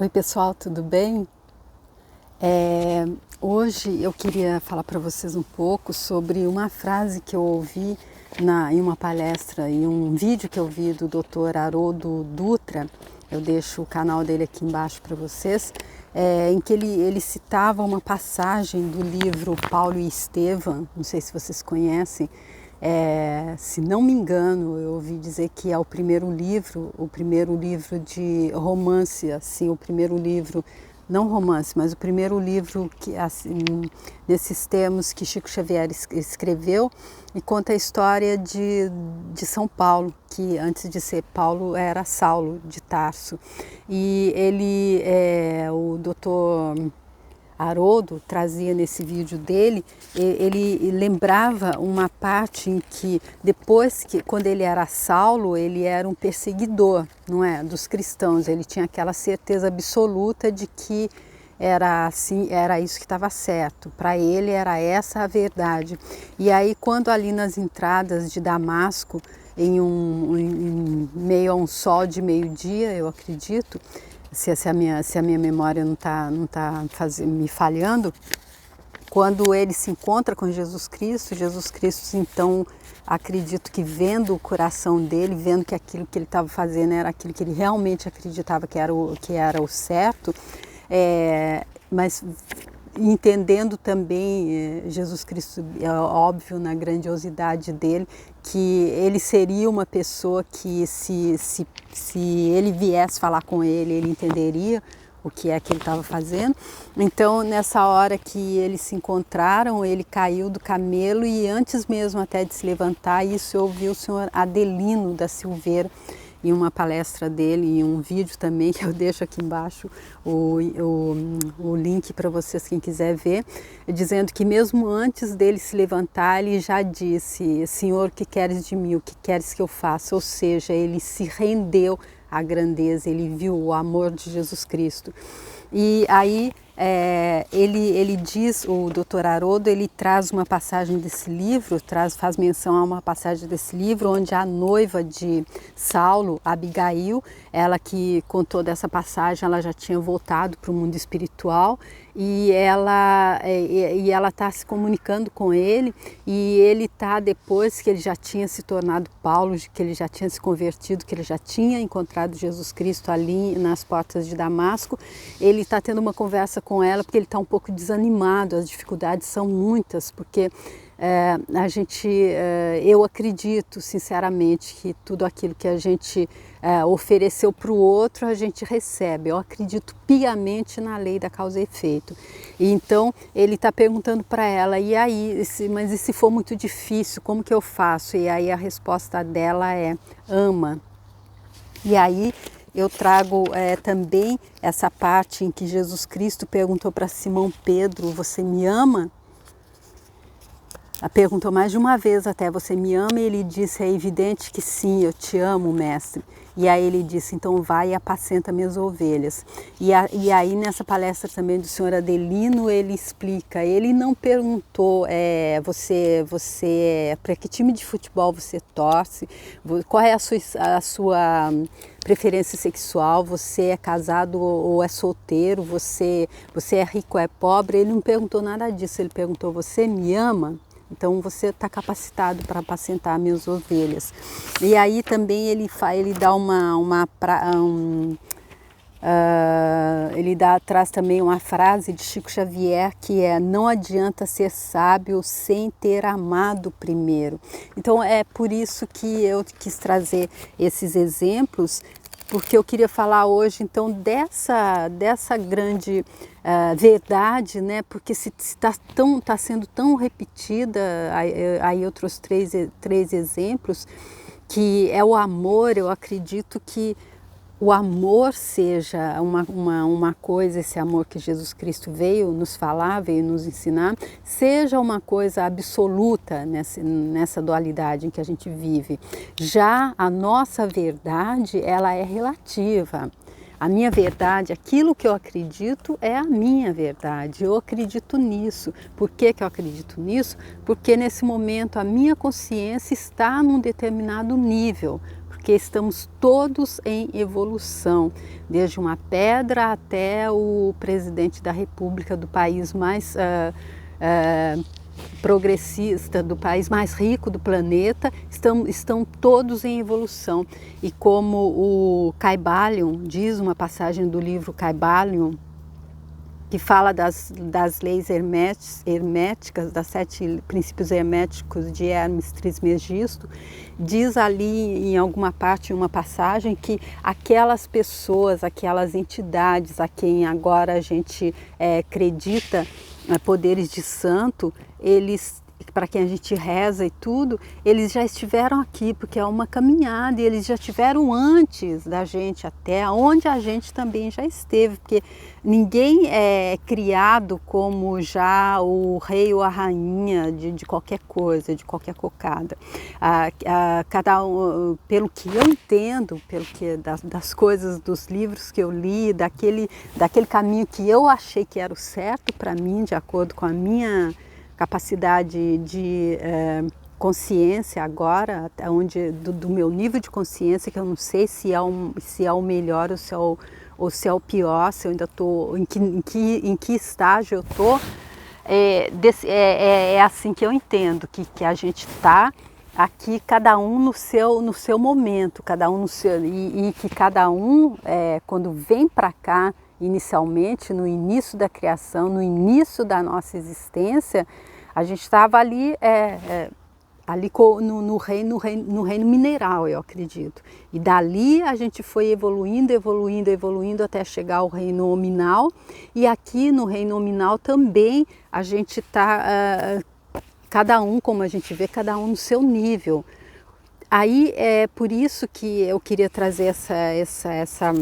Oi pessoal, tudo bem? Hoje eu queria falar para vocês um pouco sobre uma frase que eu ouvi em uma palestra, em um vídeo que eu vi do Dr. Haroldo Dutra. Eu deixo o canal dele aqui embaixo para vocês, em que ele citava uma passagem do livro Paulo e Estevão, não sei se vocês conhecem. Se não me engano, eu ouvi dizer que é o primeiro livro de romance, assim, o primeiro livro, não romance, mas o primeiro livro que, assim, nesses termos que Chico Xavier escreveu, e conta a história de São Paulo, que antes de ser Paulo era Saulo de Tarso. E o doutor Haroldo trazia nesse vídeo dele, ele lembrava uma parte em que quando ele era Saulo, ele era um perseguidor, não é, dos cristãos. Ele tinha aquela certeza absoluta de que era assim, era isso que estava certo. Para ele era essa a verdade. E aí quando ali nas entradas de Damasco, em meio a um sol de meio-dia, eu acredito, se a minha memória não tá me falhando, quando ele se encontra com Jesus Cristo então, acredito que vendo o coração dele, vendo que aquilo que ele estava fazendo era aquilo que ele realmente acreditava que era o certo, mas entendendo também Jesus Cristo, é óbvio, na grandiosidade dele, que ele seria uma pessoa que se ele viesse falar com ele entenderia o que é que ele estava fazendo. Então, nessa hora que eles se encontraram, ele caiu do camelo e antes mesmo até de se levantar, isso eu ouvi o senhor Adelino da Silveira, em uma palestra dele, em um vídeo também, que eu deixo aqui embaixo o link para vocês, quem quiser ver, dizendo que mesmo antes dele se levantar, ele já disse: Senhor, o que queres de mim? O que queres que eu faça? Ou seja, ele se rendeu à grandeza, ele viu o amor de Jesus Cristo. E aí ele diz, o Dr. Haroldo, ele traz uma passagem desse livro, faz menção a uma passagem desse livro, onde a noiva de Saulo, Abigail, ela que contou dessa passagem, ela já tinha voltado para o mundo espiritual e ela está se comunicando com ele, e ele está, depois que ele já tinha se tornado Paulo, que ele já tinha se convertido, que ele já tinha encontrado Jesus Cristo ali nas portas de Damasco, ele está tendo uma conversa com ela porque ele está um pouco desanimado, as dificuldades são muitas, porque eu acredito sinceramente que tudo aquilo que a gente ofereceu para o outro, a gente recebe. Eu acredito piamente na lei da causa e efeito. E então ele está perguntando para ela: e aí, mas e se for muito difícil, como que eu faço? E aí a resposta dela é: ama. E aí eu trago também essa parte em que Jesus Cristo perguntou para Simão Pedro: você me ama? Perguntou mais de uma vez até: você me ama? E ele disse: é evidente que sim, eu te amo, mestre. E aí ele disse: então vai e apacenta minhas ovelhas. E aí nessa palestra também do senhor Adelino, ele explica, ele não perguntou para que time de futebol você torce, qual é a sua preferência sexual, você é casado ou é solteiro, você é rico ou é pobre. Ele não perguntou nada disso, ele perguntou: você me ama? Então você está capacitado para apacentar minhas ovelhas. E aí também ele dá traz também uma frase de Chico Xavier, que é: não adianta ser sábio sem ter amado primeiro. Então é por isso que eu quis trazer esses exemplos, porque eu queria falar hoje então dessa grande verdade, né? Porque se está sendo tão repetida, aí eu trouxe três exemplos, que é o amor. Eu acredito que o amor seja uma coisa, esse amor que Jesus Cristo veio nos falar, veio nos ensinar, seja uma coisa absoluta nessa dualidade em que a gente vive. Já a nossa verdade, ela é relativa. A minha verdade, aquilo que eu acredito, é a minha verdade. Eu acredito nisso. Por que eu acredito nisso? Porque nesse momento a minha consciência está num determinado nível. porque estamos todos em evolução, desde uma pedra até o presidente da República do país mais progressista, do país mais rico do planeta, estão todos em evolução. E como o Kybalion diz, uma passagem do livro Kybalion, que fala das leis herméticas, das 7 princípios herméticos de Hermes Trismegisto, diz ali em alguma parte, em uma passagem, que aquelas pessoas, aquelas entidades a quem agora a gente acredita poderes de santo, eles, para quem a gente reza e tudo, eles já estiveram aqui, porque é uma caminhada, e eles já estiveram antes da gente, até onde a gente também já esteve, porque ninguém é criado como já o rei ou a rainha de qualquer coisa, de qualquer cocada. Cada um, pelo que eu entendo, pelo que das coisas, dos livros que eu li, daquele caminho que eu achei que era o certo para mim, de acordo com a minha capacidade de consciência agora, até onde do meu nível de consciência, que eu não sei se é o melhor ou se é o pior, se eu ainda estou, em que estágio eu estou, é assim que eu entendo, que a gente está aqui, cada um no seu momento, cada um no seu, e que cada um, quando vem para cá, inicialmente, no início da criação, no início da nossa existência, a gente estava ali, no reino mineral, eu acredito. E dali a gente foi evoluindo até chegar ao reino nominal. E aqui no reino nominal também a gente está, cada um, como a gente vê, cada um no seu nível. Aí é por isso que eu queria trazer essa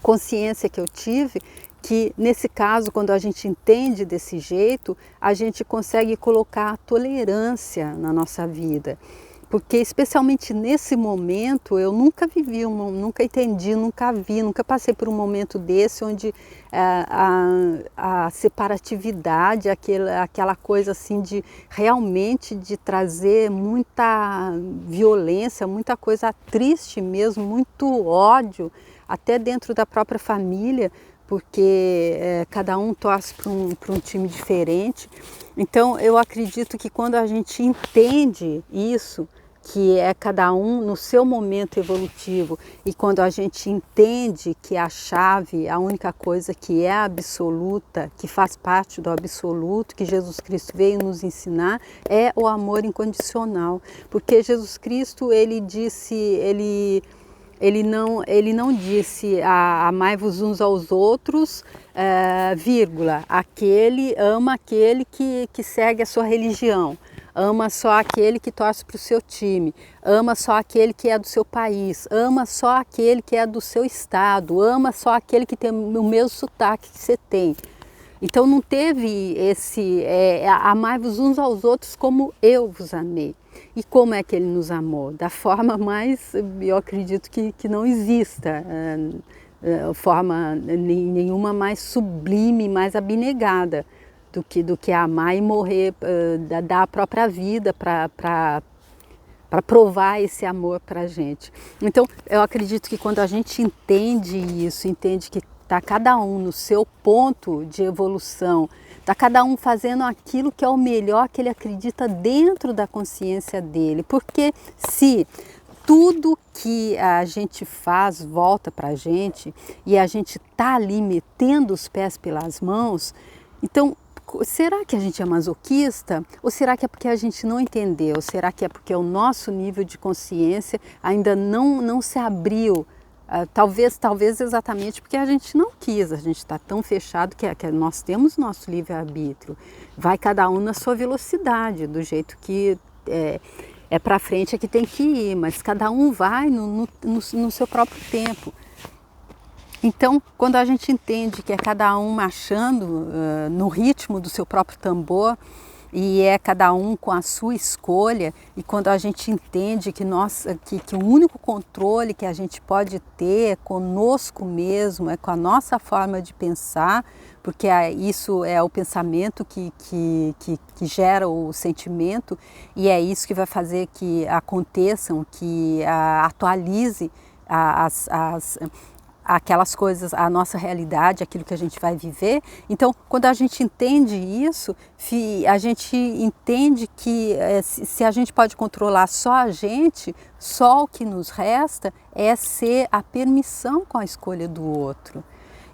consciência que eu tive, que nesse caso, quando a gente entende desse jeito, a gente consegue colocar a tolerância na nossa vida. Porque especialmente nesse momento, eu nunca vivi, nunca entendi, nunca passei por um momento desse onde a separatividade, aquela coisa assim de realmente de trazer muita violência, muita coisa triste mesmo, muito ódio, até dentro da própria família, porque cada um torce para um time diferente. Então eu acredito que quando a gente entende isso, que é cada um no seu momento evolutivo, e quando a gente entende que a chave, a única coisa que é absoluta, que faz parte do absoluto, que Jesus Cristo veio nos ensinar, é o amor incondicional. Porque Jesus Cristo, ele disse, ele não disse amai-vos uns aos outros, vírgula, ama aquele que segue a sua religião, ama só aquele que torce para o seu time, ama só aquele que é do seu país, ama só aquele que é do seu estado, ama só aquele que tem o mesmo sotaque que você tem. Então não teve esse amai-vos uns aos outros como eu vos amei. E como é que ele nos amou? Da forma mais, eu acredito que não exista forma nenhuma mais sublime, mais abnegada do que amar e morrer, dar a própria vida para provar esse amor para a gente. Então eu acredito que quando a gente entende isso, entende que está cada um no seu ponto de evolução, está cada um fazendo aquilo que é o melhor que ele acredita dentro da consciência dele. Porque se tudo que a gente faz volta para a gente e a gente está ali metendo os pés pelas mãos, então será que a gente é masoquista? Ou será que é porque a gente não entendeu? Será que é porque o nosso nível de consciência ainda não se abriu? Talvez exatamente porque a gente não quis, a gente está tão fechado que nós temos nosso livre-arbítrio. Vai cada um na sua velocidade, do jeito que é para frente é que tem que ir, mas cada um vai no seu próprio tempo. Então, quando a gente entende que é cada um marchando no ritmo do seu próprio tambor, e é cada um com a sua escolha, e quando a gente entende que o único controle que a gente pode ter é conosco mesmo, é com a nossa forma de pensar, porque isso é o pensamento que gera o sentimento, e é isso que vai fazer que aconteçam, que atualize aquelas coisas, a nossa realidade, aquilo que a gente vai viver. Então, quando a gente entende isso, a gente entende que se a gente pode controlar só a gente, só o que nos resta é ser a permissão com a escolha do outro.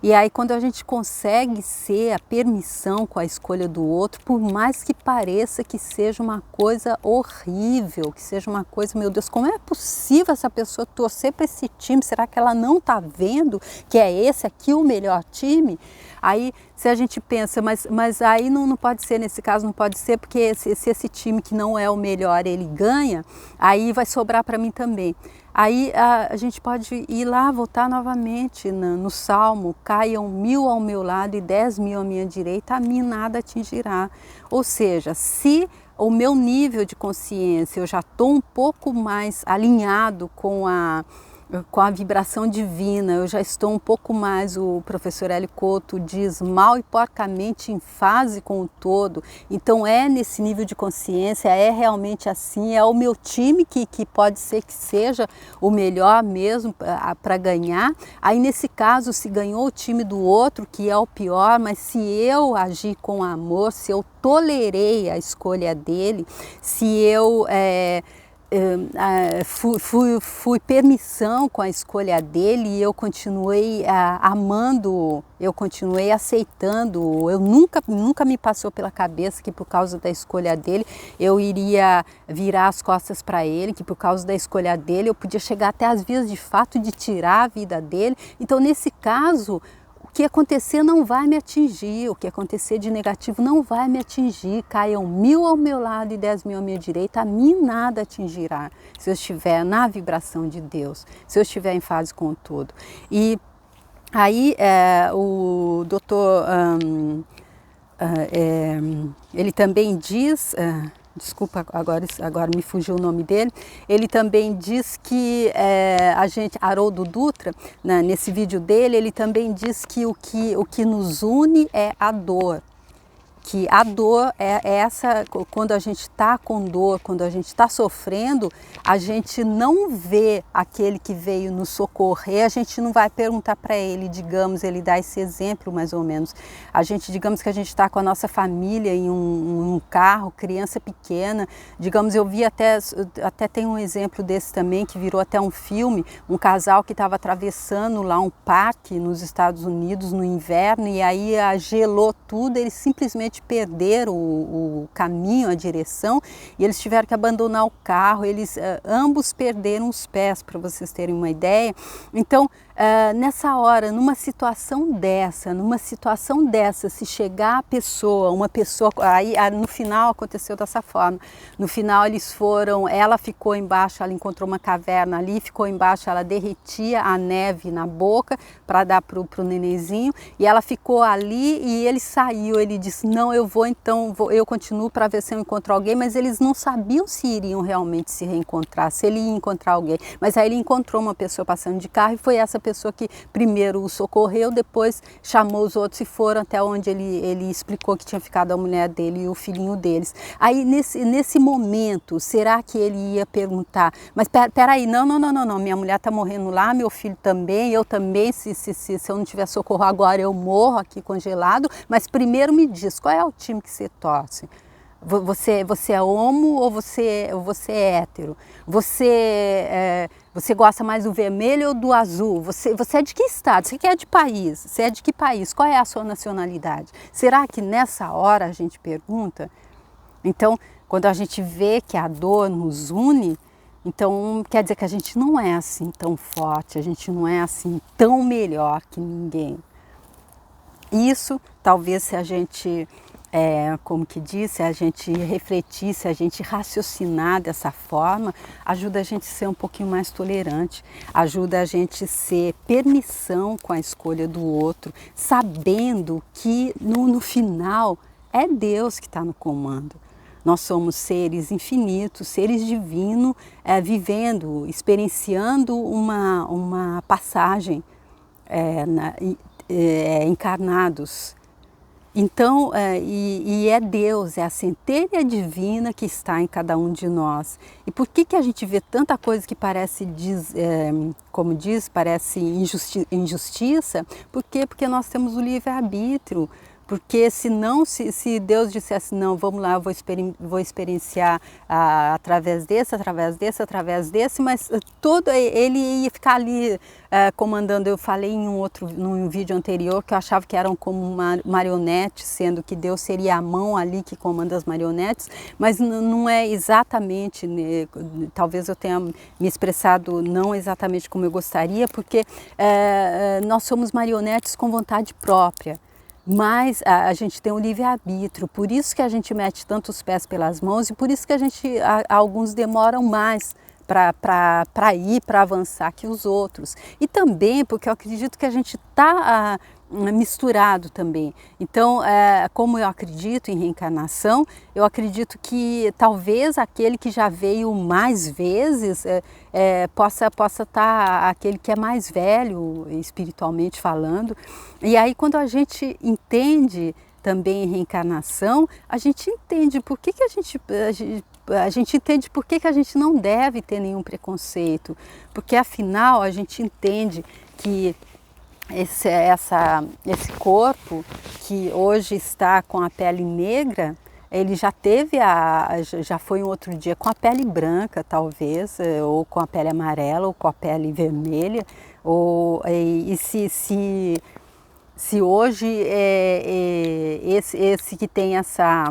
E aí quando a gente consegue ser a permissão com a escolha do outro, por mais que pareça que seja uma coisa horrível, que seja uma coisa, meu Deus, como é possível essa pessoa torcer para esse time? Será que ela não está vendo que é esse aqui o melhor time? Aí se a gente pensa, mas aí não pode ser, nesse caso não pode ser, porque se esse time que não é o melhor ele ganha, aí vai sobrar para mim também. Aí a gente pode ir lá, voltar novamente no Salmo: caiam 1000 ao meu lado e 10.000 à minha direita, a mim nada atingirá. Ou seja, se o meu nível de consciência, eu já estou um pouco mais alinhado com a vibração divina, eu já estou um pouco mais, o professor Hélio Couto diz, mal e porcamente em fase com o todo. Então é nesse nível de consciência, é realmente assim, é o meu time que pode ser que seja o melhor mesmo para ganhar. Aí nesse caso, se ganhou o time do outro, que é o pior, mas se eu agir com amor, se eu tolerei a escolha dele, se eu fui permissão com a escolha dele, e eu continuei amando, eu continuei aceitando, eu nunca me passou pela cabeça que por causa da escolha dele eu iria virar as costas para ele, que por causa da escolha dele eu podia chegar até as vias de fato de tirar a vida dele. Então nesse caso, o que acontecer não vai me atingir, o que acontecer de negativo não vai me atingir. Caiam 1000 ao meu lado e 10.000 à minha direita, a mim nada atingirá, se eu estiver na vibração de Deus, se eu estiver em fase com o todo. E aí o doutor, ele também diz... desculpa, agora me fugiu o nome dele. Ele também diz que Haroldo Dutra, né, nesse vídeo dele, ele também diz que o que nos une é a dor. Que a dor é essa, quando a gente está com dor, quando a gente está sofrendo, a gente não vê aquele que veio nos socorrer, a gente não vai perguntar para ele, digamos, ele dá esse exemplo mais ou menos. Digamos que a gente está com a nossa família em um carro, criança pequena, digamos, eu vi até tem um exemplo desse também, que virou até um filme, um casal que estava atravessando lá um parque nos Estados Unidos no inverno, e aí gelou tudo, eles simplesmente perderam o caminho, a direção, e eles tiveram que abandonar o carro. Eles ambos perderam os pés, para vocês terem uma ideia. Então nessa hora, numa situação dessa, se chegar a pessoa, uma pessoa, aí no final aconteceu dessa forma, no final ela ficou embaixo, ela encontrou uma caverna ali, ficou embaixo, ela derretia a neve na boca para dar pro nenenzinho, e ela ficou ali e ele saiu, ele disse, não, eu vou então, eu continuo para ver se eu encontro alguém, mas eles não sabiam se iriam realmente se reencontrar, se ele ia encontrar alguém, mas aí ele encontrou uma pessoa passando de carro, e foi essa pessoa que primeiro o socorreu, depois chamou os outros e foram até onde ele explicou que tinha ficado a mulher dele e o filhinho deles. Aí nesse momento, será que ele ia perguntar, mas peraí, não, minha mulher está morrendo lá, meu filho também, eu também, se eu não tiver socorro agora eu morro aqui congelado, mas primeiro me diz, qual é o time que você torce? Você é homo ou você é hétero? Você gosta mais do vermelho ou do azul? Você é de que estado? Você é de país? Você é de que país? Qual é a sua nacionalidade? Será que nessa hora a gente pergunta? Então, quando a gente vê que a dor nos une, então quer dizer que a gente não é assim tão forte, a gente não é assim tão melhor que ninguém. Isso, talvez, se a gente... como que diz, se a gente refletir, se a gente raciocinar dessa forma, ajuda a gente a ser um pouquinho mais tolerante, ajuda a gente a ser permissão com a escolha do outro, sabendo que no final é Deus que está no comando. Nós somos seres infinitos, seres divinos, vivendo, experienciando uma passagem encarnados. Então, e é Deus, é a centelha divina que está em cada um de nós. E por que a gente vê tanta coisa que parece, como diz, parece injustiça? Por quê? Porque nós temos o livre-arbítrio. Porque senão, se Deus dissesse, não, vamos lá, eu vou experienciar através desse, mas todo ele ia ficar ali comandando. Eu falei num vídeo anterior que eu achava que eram como marionetes, sendo que Deus seria a mão ali que comanda as marionetes, mas não é exatamente, né? Talvez eu tenha me expressado não exatamente como eu gostaria, porque nós somos marionetes com vontade própria. Mas a gente tem um livre-arbítrio, por isso que a gente mete tanto os pés pelas mãos e por isso que alguns demoram mais para ir, para avançar que os outros. E também porque eu acredito que a gente está misturado também. Então, como eu acredito em reencarnação, eu acredito que talvez aquele que já veio mais vezes possa estar aquele que é mais velho, espiritualmente falando. E aí, quando a gente entende também reencarnação, a gente entende por que a gente entende por que a gente não deve ter nenhum preconceito, porque afinal a gente entende que esse corpo que hoje está com a pele negra, ele já foi um outro dia com a pele branca, talvez, ou com a pele amarela, ou com a pele vermelha, se hoje esse que tem essa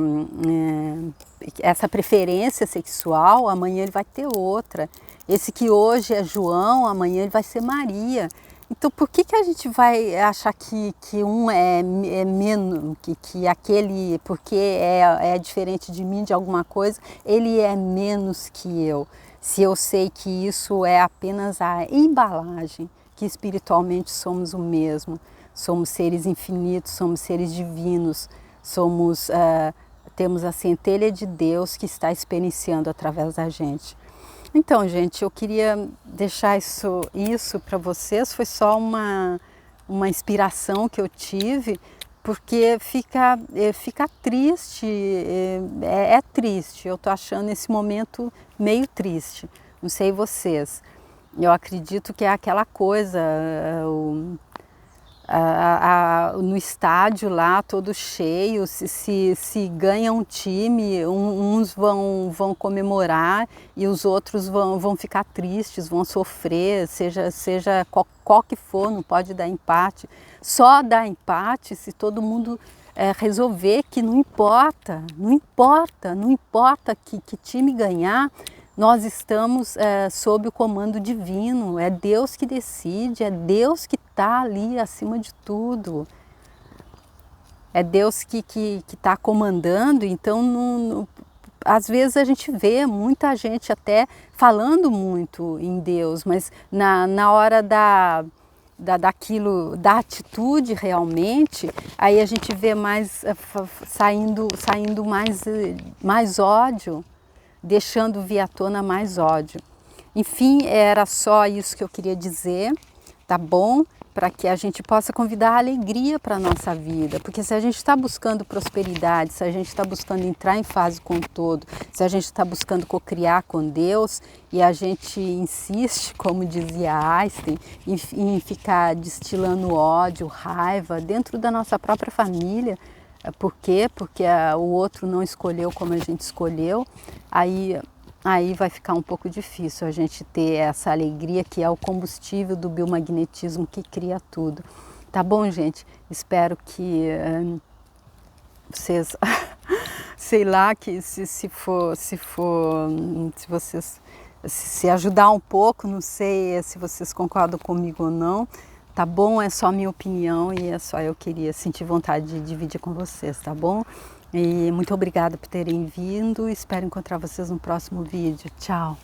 preferência sexual, amanhã ele vai ter outra. Esse que hoje é João, amanhã ele vai ser Maria. Então, por que a gente vai achar que um é menos, que aquele, porque é diferente de mim, de alguma coisa, ele é menos que eu? Se eu sei que isso é apenas a embalagem, que espiritualmente somos o mesmo. Somos seres infinitos, somos seres divinos, temos a centelha de Deus que está experienciando através da gente. Então, gente, eu queria deixar isso para vocês, foi só uma inspiração que eu tive, porque fica triste, é triste, eu estou achando esse momento meio triste, não sei vocês. Eu acredito que é aquela coisa, no estádio lá todo cheio, se ganha um time, uns vão comemorar e os outros vão ficar tristes, vão sofrer, seja qual que for, não pode dar empate. Só dá empate se todo mundo resolver que não importa que time ganhar. Nós estamos sob o comando divino, é Deus que decide, é Deus que está ali acima de tudo. É Deus que está comandando, então às vezes a gente vê muita gente até falando muito em Deus, mas na hora da atitude realmente, aí a gente vê saindo mais ódio, deixando vir à tona mais ódio. Enfim, era só isso que eu queria dizer, tá bom? Para que a gente possa convidar a alegria para a nossa vida, porque se a gente está buscando prosperidade, se a gente está buscando entrar em fase com o todo, se a gente está buscando cocriar com Deus e a gente insiste, como dizia Einstein, em ficar destilando ódio, raiva dentro da nossa própria família. Por quê? Porque o outro não escolheu como a gente escolheu, aí vai ficar um pouco difícil a gente ter essa alegria que é o combustível do biomagnetismo que cria tudo. Tá bom, gente? Espero que vocês, sei lá, que se vocês se ajudar um pouco, não sei se vocês concordam comigo ou não. Tá bom? É só minha opinião e é só eu queria sentir vontade de dividir com vocês, tá bom? E muito obrigada por terem vindo, espero encontrar vocês no próximo vídeo. Tchau!